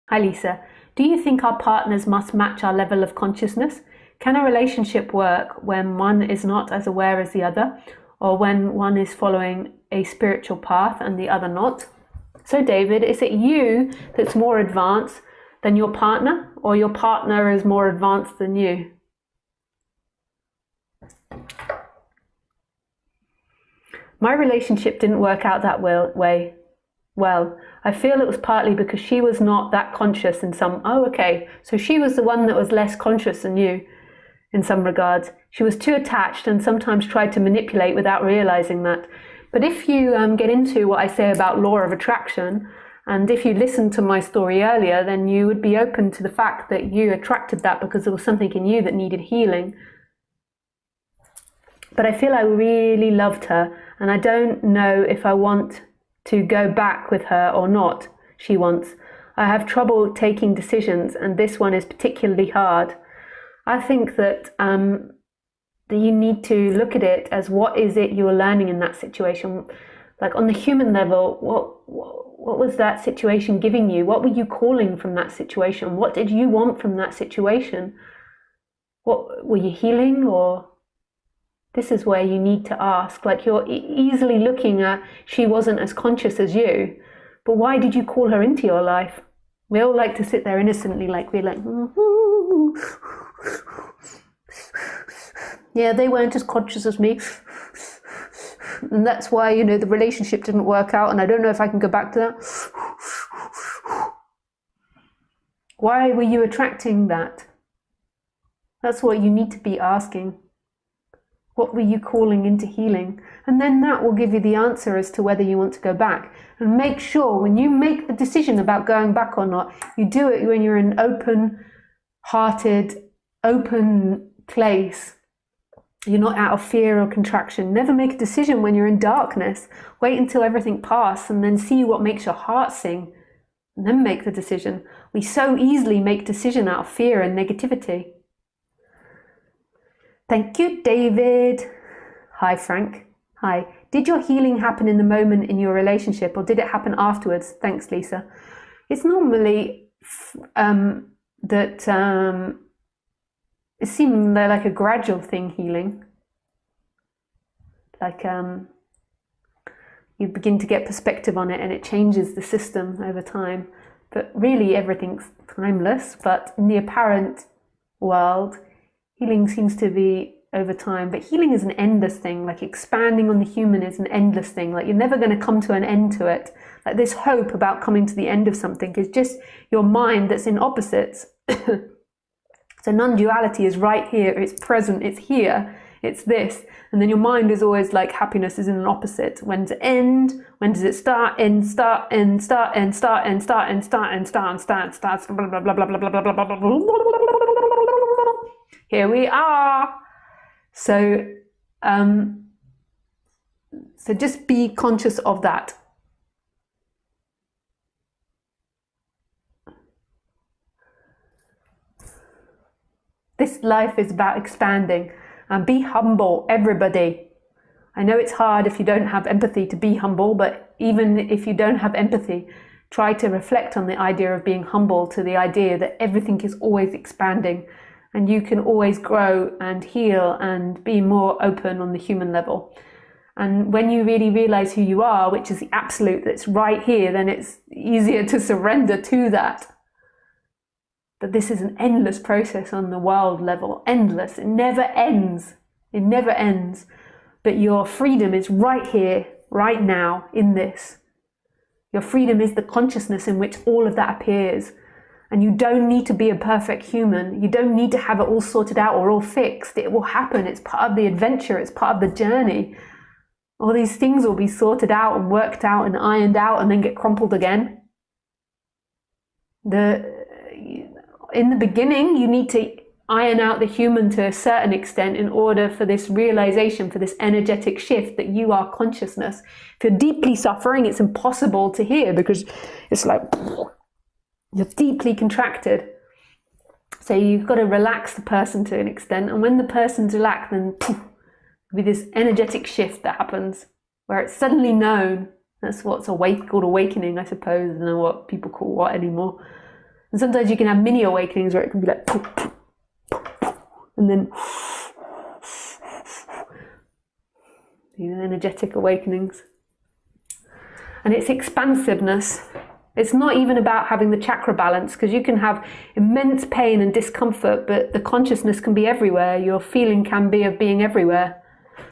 Hi Lisa, do you think our partners must match our level of consciousness? Can a relationship work when one is not as aware as the other, or when one is following a spiritual path and the other not? So David, is it you that's more advanced than your partner, or your partner is more advanced than you? My relationship didn't work out that way. Well, I feel it was partly because she was not that conscious in some... Oh, okay. So she was the one that was less conscious than you in some regards. She was too attached and sometimes tried to manipulate without realizing that. But if you get into what I say about law of attraction, and if you listened to my story earlier, then you would be open to the fact that you attracted that because there was something in you that needed healing. But I feel I really loved her, and I don't know if I want to go back with her or not, she wants. I have trouble taking decisions, and this one is particularly hard. I think that that you need to look at it as what is it you're learning in that situation. Like on the human level, what was that situation giving you? What were you calling from that situation? What did you want from that situation? What were you healing? Or this is where you need to ask. Like you're easily looking at, she wasn't as conscious as you, but why did you call her into your life? We all like to sit there innocently, like we're like, yeah, they weren't as conscious as me. And that's why, you know, the relationship didn't work out, and I don't know if I can go back to that. Why were you attracting that? That's what you need to be asking. What were you calling into healing? And then that will give you the answer as to whether you want to go back. And make sure when you make the decision about going back or not, you do it when you're in an open-hearted, open place. You're not out of fear or contraction. Never make a decision when you're in darkness. Wait until everything passes and then see what makes your heart sing. And then make the decision. We so easily make decision out of fear and negativity. Thank you, David. Hi, Frank. Hi. Did your healing happen in the moment in your relationship, or did it happen afterwards? Thanks, Lisa. It's normally it seems like a gradual thing, healing. Like you begin to get perspective on it and it changes the system over time. But really everything's timeless, but in the apparent world, healing seems to be over time, but healing is an endless thing. Like expanding on the human is an endless thing. Like you're never going to come to an end to it. Like this hope about coming to the end of something is just your mind that's in opposites. So non-duality is right here, it's present, it's here, it's this. And then your mind is always like happiness is in an opposite. When does it end? When does it start? End, start, end, start, end, start, end, start, end, start, end, start, start, start, blah, blah, blah, blah, blah, blah, blah, blah, blah. Here we are. So just be conscious of that. This life is about expanding, and be humble, everybody. I know it's hard if you don't have empathy to be humble, but even if you don't have empathy, try to reflect on the idea of being humble to the idea that everything is always expanding and you can always grow and heal and be more open on the human level. And when you really realize who you are, which is the absolute that's right here, then it's easier to surrender to that. But this is an endless process on the world level, endless. It never ends. It never ends. But your freedom is right here, right now, in this. Your freedom is the consciousness in which all of that appears. And you don't need to be a perfect human. You don't need to have it all sorted out or all fixed. It will happen. It's part of the adventure. It's part of the journey. All these things will be sorted out and worked out and ironed out and then get crumpled again. In the beginning, you need to iron out the human to a certain extent in order for this realization, for this energetic shift that you are consciousness. If you're deeply suffering, it's impossible to hear because it's like you're deeply contracted. So you've got to relax the person to an extent, and when the person's relaxed, then with this energetic shift that happens where it's suddenly known. That's what's called awakening, I suppose. I don't know what people call what anymore. And sometimes you can have mini awakenings where it can be like, and then these energetic awakenings. And it's expansiveness. It's not even about having the chakra balance, because you can have immense pain and discomfort, but the consciousness can be everywhere. Your feeling can be of being everywhere.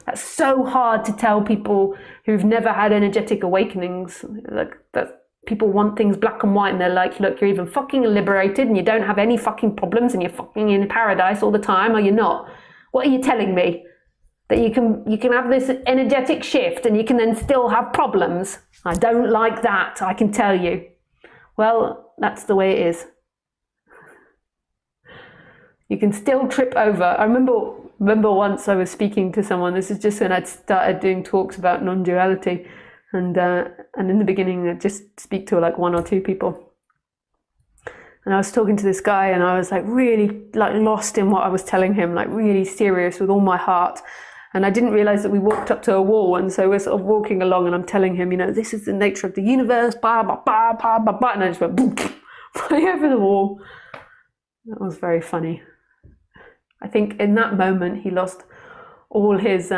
That's so hard to tell people who've never had energetic awakenings. Like, that people want things black and white, and they're like, look, you're even fucking liberated and you don't have any fucking problems and you're fucking in paradise all the time, or you're not. What are you telling me? That you can have this energetic shift and you can then still have problems? I don't like that, I can tell you. Well, that's the way it is. You can still trip over. I remember once I was speaking to someone. This is just when I'd started doing talks about non-duality, and in the beginning I'd just speak to like 1 or 2 people. And I was talking to this guy, and I was like really like lost in what I was telling him, like really serious with all my heart. And I didn't realize that we walked up to a wall, and so we're sort of walking along, and I'm telling him, you know, this is the nature of the universe, blah, blah, blah, blah, blah, blah, and I just went boom, right over the wall. That was very funny. I think in that moment he lost all his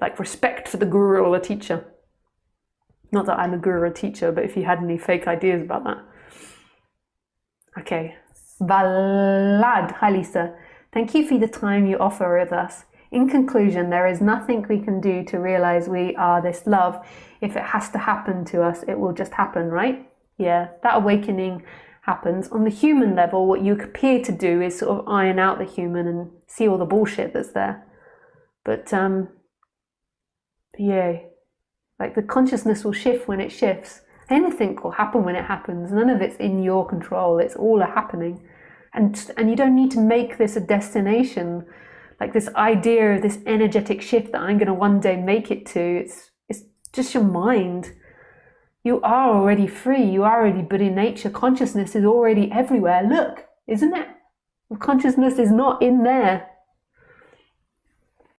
like respect for the guru or the teacher. Not that I'm a guru or teacher, but if he had any fake ideas about that. Okay, Valad, hi Lisa. Thank you for the time you offer with us. In conclusion, there is nothing we can do to realize we are this love. If it has to happen to us, it will just happen, right? Yeah, that awakening happens. On the human level, what you appear to do is sort of iron out the human and see all the bullshit that's there. But yeah, like the consciousness will shift when it shifts. Anything will happen when it happens. None of it's in your control. It's all happening. And you don't need to make this a destination, like this idea of this energetic shift that I'm going to one day make it to. It's just your mind. You are already free. You are already Buddha in nature. Consciousness is already everywhere. Look, isn't it? Consciousness is not in there.